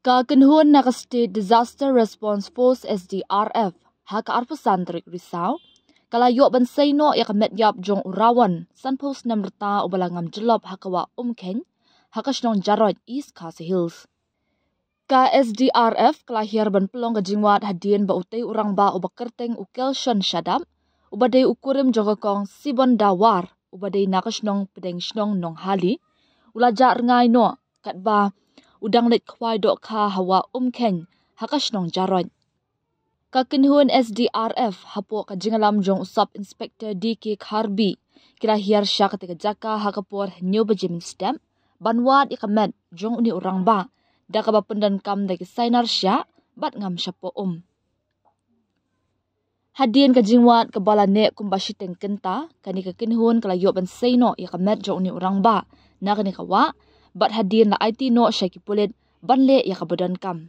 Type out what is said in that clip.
Kakenhuan na State Disaster Response Force SDRF haka arpusan terik risau kalayo bansay no yakamet yap jong urawan sanpos namrta ubalangam jelop hakawa umkeng hakasnong jarod East Khasi Hills. Ka SDRF kelahir ban pelong kajingwat hadien ba utay urang ba ubakerteng ukel shan shadam ubadai ukurim jogokong sibon dawar ubadai nakasnong pedeng snong nong hali ulaja ngai no katba udang let kwai dok kha hawa umkeng hakasnong jarod. Kakenhuan SDRF hapo kajingalam jong Sub Inspector DK Kharbi kilahir sya ketika jaka hakapor new bejim stem banwat ikamet jong uni urang ba da kaba pendan kam da kisainar sya bat ngam syapo Hadien kajingwat kabala ne kumbashiteng kenta kani kakenhuan kalayo ban seino ikamet jong uni urang ba na kani kawa bat hadien la IT no sya kipulit banle ya kabadan kam.